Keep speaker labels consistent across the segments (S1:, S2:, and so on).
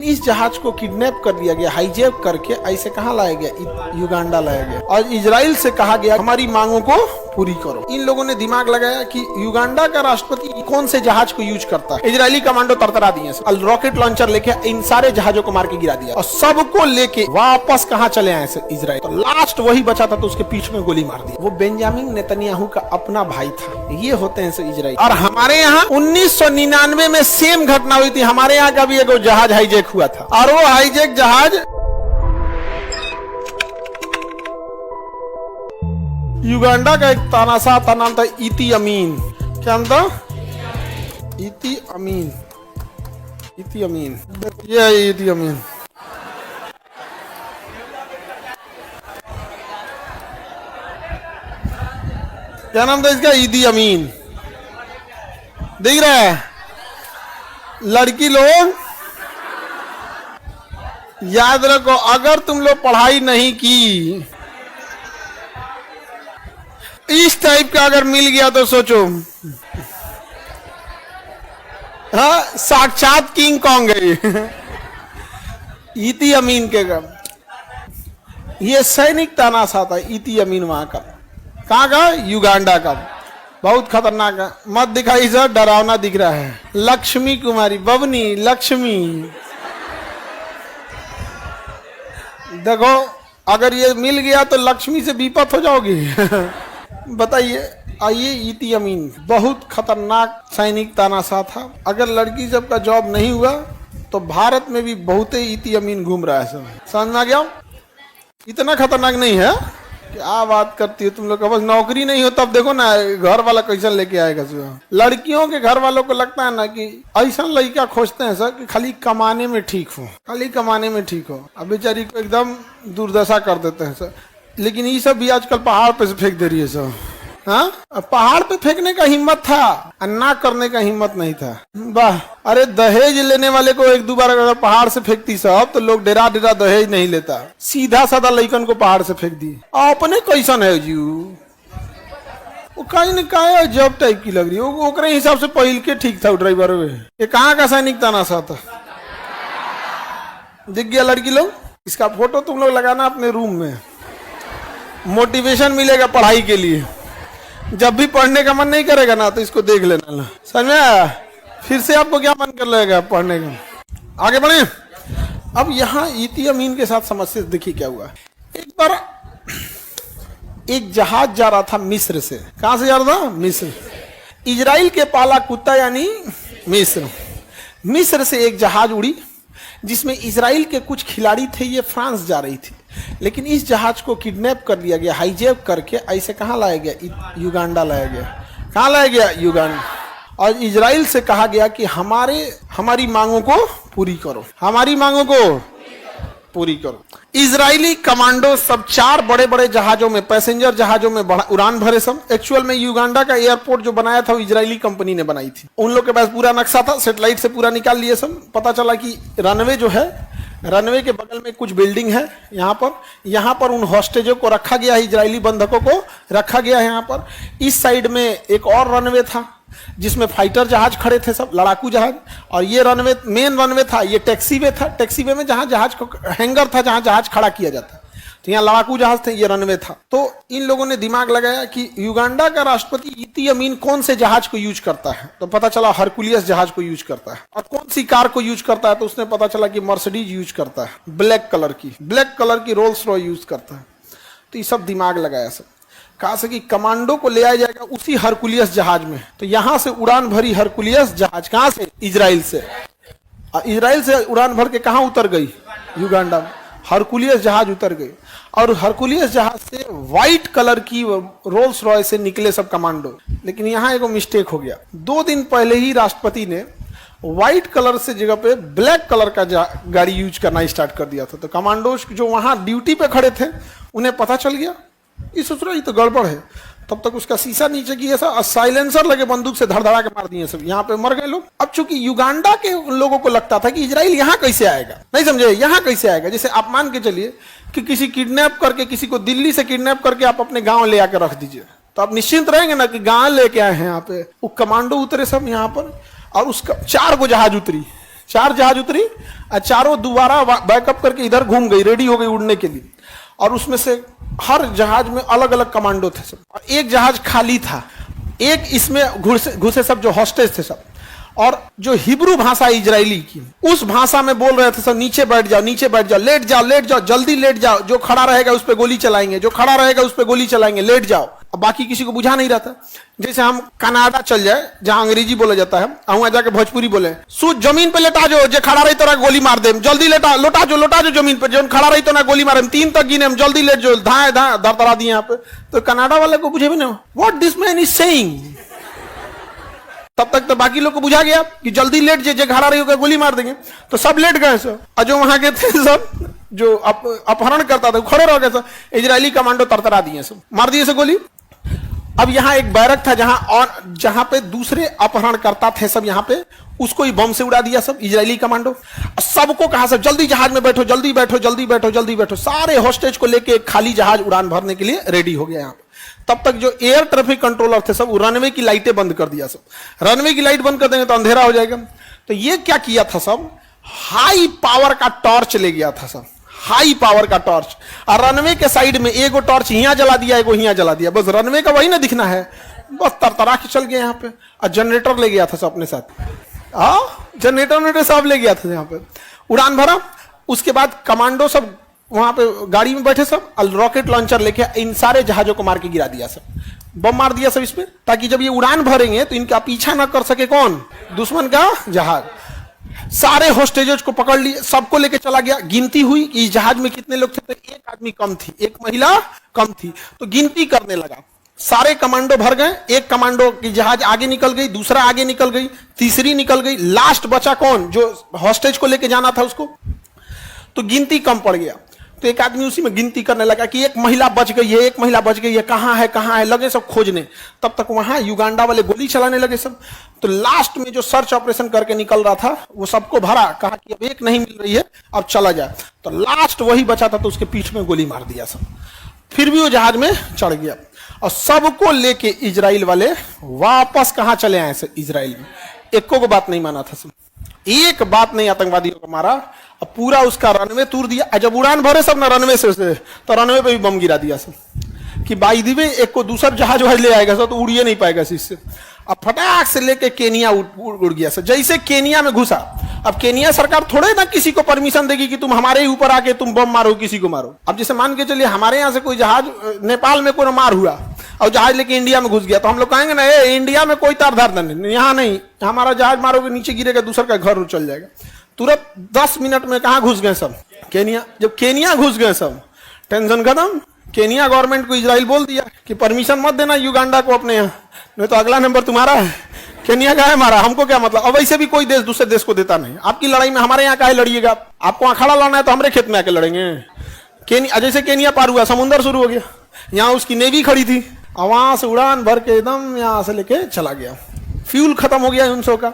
S1: इस जहाज को किडनैप कर लिया गया, हाईजैक करके ऐसे कहाँ लाया गया? युगांडा लाया गया और इजराइल से कहा गया हमारी मांगों को पूरी करो। इन लोगों ने दिमाग लगाया कि युगांडा का राष्ट्रपति कौन से जहाज को यूज करता है। इजरायली कमांडो तरतरा दिए, रॉकेट लॉन्चर लेके इन सारे जहाजों को मार के गिरा दिया और सबको लेके वापस कहाँ चले आए इजराइल। तो लास्ट वही बचा था तो उसके पीठ में गोली मार दी। वो बेंजामिन नेतन्याहू का अपना भाई था। ये होते हैं इजराइल। और हमारे यहाँ 1999 में सेम घटना हुई थी। हमारे यहाँ का भी एक जहाज हाईजैक हुआ था और वो हाईजैक जहाज युगांडा का एक तानाशाह था, नाम था इदी अमीन। क्या नाम था? इदी अमीन। इदी अमीन, ये इदी अमीन। क्या नाम था इसका? इदी अमीन। दिख रहा है? लड़की लोग याद रखो, अगर तुम लोग पढ़ाई नहीं की, इस टाइप का अगर मिल गया तो सोचो, हाँ, साक्षात किंग कॉन्ग है। इदी अमीन के गम ये सैनिक तानाशाह था। इदी अमीन वहां का, कहाँ का? युगांडा का। बहुत खतरनाक है। मत दिखाई सर, डरावना दिख रहा है। लक्ष्मी कुमारी, बबनी लक्ष्मी। देखो, अगर ये मिल गया तो लक्ष्मी से विपत हो जाओगी। बताइए। आइए, इदी अमीन बहुत खतरनाक सैनिक तानाशाह था। अगर लड़की सबका जॉब नहीं हुआ तो भारत में भी बहुत ही इदी अमीन घूम रहा है। सब समझ में आ गया? इतना खतरनाक नहीं है। क्या बात करती हो तुम लोग? बस नौकरी नहीं हो तब देखो ना घर वाला कैसा लेके आएगा। लड़कियों के घर वालों को लगता है ना कि ऐसा लड़का खोजते हैं सर कि खाली कमाने में ठीक हो, खाली कमाने में ठीक हो। अब बेचारी को एकदम दुर्दशा कर देते हैं सर। लेकिन ये सब भी आजकल पहाड़ पे से फेंक दे रही है सर। हाँ, पहाड़ पे फेंकने का हिम्मत था और ना करने का हिम्मत नहीं था। वाह! अरे दहेज लेने वाले को एक दो बार अगर पहाड़ से फेंकती सब तो लोग डेरा डेरा दहेज नहीं लेता, सीधा साधा लड़कन को पहाड़ से फेंक दी। अपने कैसन है जी? वो कहीं न कहीं जब टाइप की लग रही है। ओकरे हिसाब से पहल के ठीक था ड्राइवर। ये कहाँ का सैनिक तानाशाह था? दिख गया लड़की लोग? इसका फोटो तुम लोग लगाना अपने रूम में, मोटिवेशन मिलेगा पढ़ाई के लिए। जब भी पढ़ने का मन नहीं करेगा ना तो इसको देख लेना। समझ में आया? फिर से आपको क्या मन कर लेगा पढ़ने का। आगे बढ़े। अब यहाँ इदी अमीन के साथ समस्या देखिए क्या हुआ। एक बार एक जहाज जा रहा था मिस्र से। कहां से जा रहा था? मिस्र। इजराइल के पाला कुत्ता यानी मिस्र। मिस्र से एक जहाज उड़ी जिसमें इजराइल के कुछ खिलाड़ी थे। ये फ्रांस जा रही थी, लेकिन इस जहाज को किडनैप कर लिया गया, हाईजैक करके ऐसे कहाँ लाया गया? युगांडा लाया गया। कहाँ लाया गया? युगांडा। और इजराइल से कहा गया कि हमारी मांगों को पूरी करो, हमारी मांगों को पूरी करो। इजरायली कमांडो सब 4 बड़े बड़े जहाजों में, पैसेंजर जहाजों में उड़ान भरे सब। एक्चुअल में युगांडा का एयरपोर्ट जो बनाया था वो इजरायली कंपनी ने बनाई थी। उन लोग के पास पूरा नक्शा था, सेटेलाइट से पूरा निकाल लिए सब। पता चला कि रनवे जो है, रनवे के बगल में कुछ बिल्डिंग है। यहाँ पर उन हॉस्टेजों को रखा गया है, इजरायली बंधकों को रखा गया है यहाँ पर। इस साइड में एक और रनवे था जिसमें फाइटर जहाज खड़े थे, सब लड़ाकू जहाज। और ये रनवे मेन रनवे था, ये टैक्सीवे था। टैक्सीवे में जहां जहाज को हैंगर था, जहां जहाज खड़ा किया जाता, तो यहाँ लड़ाकू जहाज थे, ये रनवे था। तो इन लोगों ने दिमाग लगाया कि युगांडा का राष्ट्रपति इदी अमीन कौन से जहाज को यूज करता है। तो पता चला हरकुलियस जहाज को यूज करता है। और कौन सी कार को यूज करता है? तो उसने पता चला कि मर्सिडीज यूज करता है, ब्लैक कलर की रोल्स रॉयस यूज करता है। तो ये सब दिमाग लगाया सब, कहा से कि कमांडो को ले आया जाएगा उसी हरकुलियस जहाज में। तो यहां से उड़ान भरी हरकुलियस जहाज। कहां से? इजराइल से। इजराइल से उड़ान भर के कहां उतर गई? युगांडा में। हरकुलियस जहाज उतर गई और हरकुलियस जहाज से व्हाइट कलर की रोल्स रॉयस से निकले सब कमांडो। लेकिन यहाँ एक मिस्टेक हो गया। 2 दिन पहले ही राष्ट्रपति ने व्हाइट कलर से जगह पे ब्लैक कलर का गाड़ी यूज करना स्टार्ट कर दिया था। तो कमांडोज जो वहां ड्यूटी पे खड़े थे उन्हें पता चल गया, ये सोच रहा ये तो गड़बड़ है। तब तक उसका शीशा नीचे किया था, साइलेंसर लगे बंदूक से धड़धड़ा के मार दिए सब। यहाँ पे मर गए लोग। अब चूंकि युगांडा के लोगों को लगता था कि इजराइल यहाँ कैसे आएगा, नहीं समझे, यहाँ कैसे आएगा। जैसे आप मान के चलिए कि किसी किडनैप करके, किसी को दिल्ली से किडनैप करके आप अपने गांव ले आकर रख दीजिए, तो आप निश्चिंत रहेंगे ना कि गांव लेके आए हैं यहाँ पे। वो कमांडो उतरे सब यहाँ पर और उसका 4 गो जहाज उतरी, 4 जहाज उतरी और चारों दोबारा बैकअप करके इधर घूम गई, रेडी हो गई उड़ने के लिए। और उसमें से हर जहाज में अलग अलग कमांडो थे सब, और एक जहाज खाली था। एक इसमें घुसे सब जो हॉस्टेज थे सब, और जो हिब्रू भाषा इजरायली की, उस भाषा में बोल रहे थे सब, नीचे बैठ जाओ, नीचे बैठ जाओ, लेट जाओ, लेट जाओ, जल्दी लेट जाओ, जो खड़ा रहेगा उस पर गोली चलाएंगे, जो खड़ा रहेगा उस पर गोली चलाएंगे, लेट जाओ। अब बाकी किसी को बुझा नहीं रहता। जैसे हम कनाडा चल जाए जहां अंग्रेजी बोला जाता है, वहां जाके भोजपुरी बोले, सूझ जमीन पे लेटा जो, जे खड़ा रही तो ना गोली मार दे, जल्दी लेटा, लोटा जो जमीन पे, जो खड़ा रही तो ना गोली मारे, 3 तक गिने, जल्दी लेट जो, धाए धाए दरदरा दी यहाँ पे। तो कनाडा वाले को बुझे भी नहीं, what this man is saying. तब तक तो बाकी लोग को बुझा गया कि जल्दी लेट जे खड़ा रही होगा गोली मार देंगे। तो सब लेट गए सब, और जो वहां के थे सब जो अपहरण करता था खड़े रह गए सब। इजरायली कमांडो तरतरा दिए सब, मार दिए सब गोली। अब यहाँ एक बैरक था जहां पे दूसरे अपहरण करता थे सब, यहाँ पे उसको ही बम से उड़ा दिया सब इजरायली कमांडो। सबको कहा सब जल्दी जहाज में बैठो, जल्दी बैठो, जल्दी बैठो, जल्दी बैठो। सारे हॉस्टेज को लेके एक खाली जहाज उड़ान भरने के लिए रेडी हो गया यहाँ पे। तब तक जो एयर ट्रैफिक कंट्रोलर थे सब रनवे की लाइटें बंद कर दिया सब। रनवे की लाइट बंद कर देंगे तो अंधेरा हो जाएगा। तो ये क्या किया था सब, हाई पावर का टॉर्च ले गया था सब, हाई पावर का टॉर्च। और रनवे के साइड में एगो टॉर्च यहां जला दिया, एगो यहां जला दिया, बस रनवे का वही ना दिखना है, बस तरतरा के चल गए यहाँ पे। और जनरेटर ले गया था सब अपने साथ, जनरेटर सब ले गया था यहाँ पे। उड़ान भरा, उसके बाद कमांडो सब वहां पे गाड़ी में बैठे सब, रॉकेट लॉन्चर लेके इन सारे जहाजों को मार के गिरा दिया सब, बम मार दिया सब इसमें, ताकि जब ये उड़ान भरेंगे तो इनका पीछा ना कर सके कौन, दुश्मन का जहाज। सारे होस्टेजेस को पकड़ लिए, सबको लेके चला गया। गिनती हुई कि इस जहाज में कितने लोग थे, तो एक आदमी कम थी, एक महिला कम थी। तो गिनती करने लगा, सारे कमांडो भर गए। एक कमांडो की जहाज आगे निकल गई, दूसरा आगे निकल गई, तीसरी निकल गई, लास्ट बचा कौन, जो हॉस्टेज को लेके जाना था उसको। तो गिनती कम पड़ गया, तो एक आदमी उसी में गिनती करने लगा कि एक महिला बच गई है, एक महिला बच गई है, कहां है, लगे सब खोजने। तब तक वहां युगांडा वाले गोली चलाने लगे सब। तो लास्ट में जो सर्च ऑपरेशन करके निकल रहा था वो सबको भरा, कहा कि अब एक नहीं मिल रही है, अब चला जाए। तो लास्ट वही बचा था, तो उसके पीठ में गोली मार दिया सब। फिर भी वो जहाज में चढ़ गया, और सबको लेके इजराइल वाले वापस कहां चले आए सब, इजराइल में। एको को बात नहीं माना था सब, एक बात नहीं आतंकवादियों को मारा, अब पूरा उसका रनवे तोड़ दिया। जब उड़ान भरे सब ना रनवे से, तो रनवे पे भी बम गिरा दिया सब, कि बाई दी वे एक को दूसरा जहाज वहाज ले आएगा सब, तो उड़िए नहीं पाएगा इससे। अब फटाक से लेके केनिया उड़ गया सब। जैसे केनिया में घुसा, अब केनिया सरकार थोड़े ना किसी को परमिशन देगी कि तुम हमारे ही ऊपर आके तुम बम मारो, किसी को मारो। अब जैसे मान के चलिए हमारे यहाँ से कोई जहाज नेपाल में कोई मार हुआ और जहाज लेके इंडिया में घुस गया, तो हम लोग कहेंगे ना, इंडिया में कोई तार धार नहीं, यहाँ नहीं, हमारा जहाज मारोगे नीचे गिरेगा, दूसरा का घर चल जाएगा। तुरंत 10 मिनट में कहां घुस गए सब, केनिया। जब केनिया घुस गए सब, टेंशन खत्म। केनिया गवर्नमेंट को इजराइल बोल दिया कि परमिशन मत देना युगांडा को अपने यहाँ, नहीं तो अगला नंबर तुम्हारा है। केनिया का है हमारा, हमको क्या मतलब। अब वैसे भी कोई देश दूसरे देश को देता नहीं। आपकी लड़ाई में हमारे यहाँ काहे लड़िएगा, आपको अखाड़ा लड़ना है तो हमारे खेत में आके लड़ेंगे। जैसे केनिया पार हुआ, समुद्र शुरू हो गया, यहाँ उसकी नेवी खड़ी थी, वहां से उड़ान भर के एकदम यहाँ से लेके चला गया। फ्यूल खत्म हो गया उन सौ का,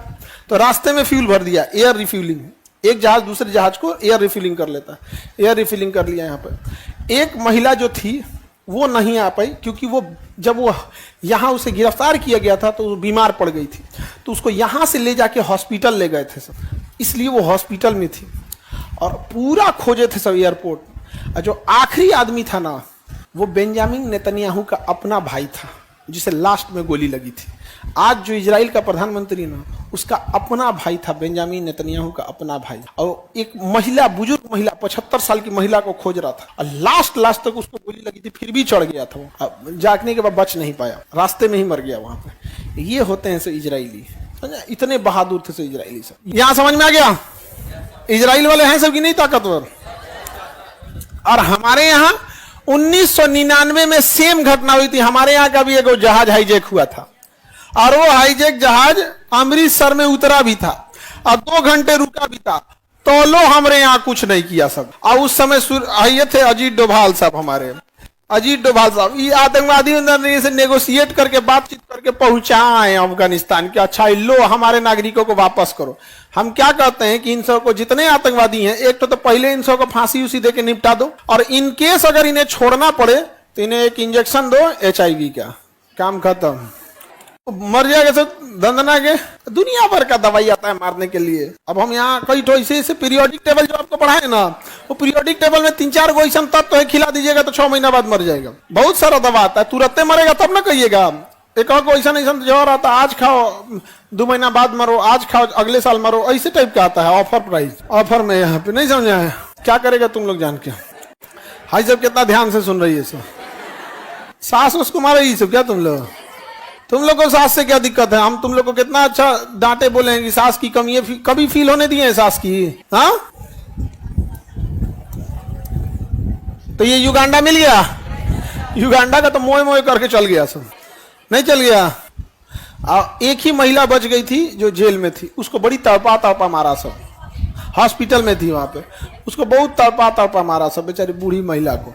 S1: तो रास्ते में फ्यूल भर दिया, एयर रिफ्यूलिंग। एक जहाज दूसरे जहाज को एयर रिफिलिंग कर लेता है, एयर रिफिलिंग कर लिया यहाँ पर। एक महिला जो थी वो नहीं आ पाई, क्योंकि वो जब वो यहाँ उसे गिरफ्तार किया गया था तो वो बीमार पड़ गई थी, तो उसको यहाँ से ले जाके हॉस्पिटल ले गए थे सब, इसलिए वो हॉस्पिटल में थी। और पूरा खोजे थे सब एयरपोर्ट। और जो आखिरी आदमी था ना, वो बेंजामिन नेतन्याहू का अपना भाई था, जिसे लास्ट में गोली लगी थी। आज जो इजराइल का प्रधानमंत्री ना, उसका अपना भाई था, बेंजामिन नेतन्याहू का अपना भाई। और एक महिला, बुजुर्ग महिला, 75 साल की महिला को खोज रहा था, और लास्ट तक उसको गोली लगी थी, फिर भी चढ़ गया था वो। जागने के बाद बच नहीं पाया, रास्ते में ही मर गया वहां पे। ये होते हैं इजरायली, इतने बहादुर थे इजरायली सब। यहां समझ में आ गया, इजराइल वाले हैं सब की नहीं ताकतवर। और हमारे यहाँ 1999 में सेम घटना हुई थी। हमारे यहाँ का भी एक जहाज हाईजैक हुआ था, और वो हाईजैक जहाज अमृतसर में उतरा भी था और 2 घंटे रुका भी था, तो लो हमारे यहाँ कुछ नहीं किया सब। और उस समय आइए थे अजीत डोभाल साहब, हमारे अजीत डोभाल साहब, ये आतंकवादी से नेगोशिएट करके, बातचीत करके पहुंचाए अफगानिस्तान के। अच्छा लो हमारे नागरिकों को वापस करो। हम क्या कहते हैं कि इन सब को, जितने आतंकवादी हैं, एक तो पहले इन सब को फांसी उसी दे के निपटा दो, और इन केस अगर इन्हें छोड़ना पड़े तो इन्हें एक इंजेक्शन दो HIV का, काम खत्म। मर जाएगा सब दंदना के। दुनिया भर का दवाई आता है मारने के लिए। अब हम यहाँ कई तो ऐसे पीरियोडिक टेबल जो आपको पढ़ाए ना, वो पीरियोडिक टेबल में 3-4 गो ऐसा तत्व है, खिला दीजिएगा तो 6 महीना बाद मर जाएगा। बहुत सारा दवा आता है, तुरंत मरेगा तब ना कहिएगा। एक और ऐसा जहर आता है, आज खाओ 2 महीना बाद मरो, आज खाओ अगले साल मरो, ऐसे टाइप का आता है। ऑफर प्राइस, ऑफर में यहाँ पे नहीं समझा है। क्या करेगा तुम लोग जान के? हाई सब कितना ध्यान से सुन रही है सब। सास उसको मारे ही सब क्या तुम लोग को सास से क्या दिक्कत है? हम तुम लोग को कितना अच्छा डांटे बोले हैं कि सास की कमी है, कभी फील होने दिए है सास की? हाँ, तो ये युगांडा मिल गया, युगांडा का तो मोए मोए करके चल गया सब, नहीं चल गया। एक ही महिला बच गई थी जो जेल में थी, उसको बड़ी तड़पा मारा सब, हॉस्पिटल में थी वहां पे, उसको बहुत तड़पा मारा सब, बेचारी बूढ़ी महिला को।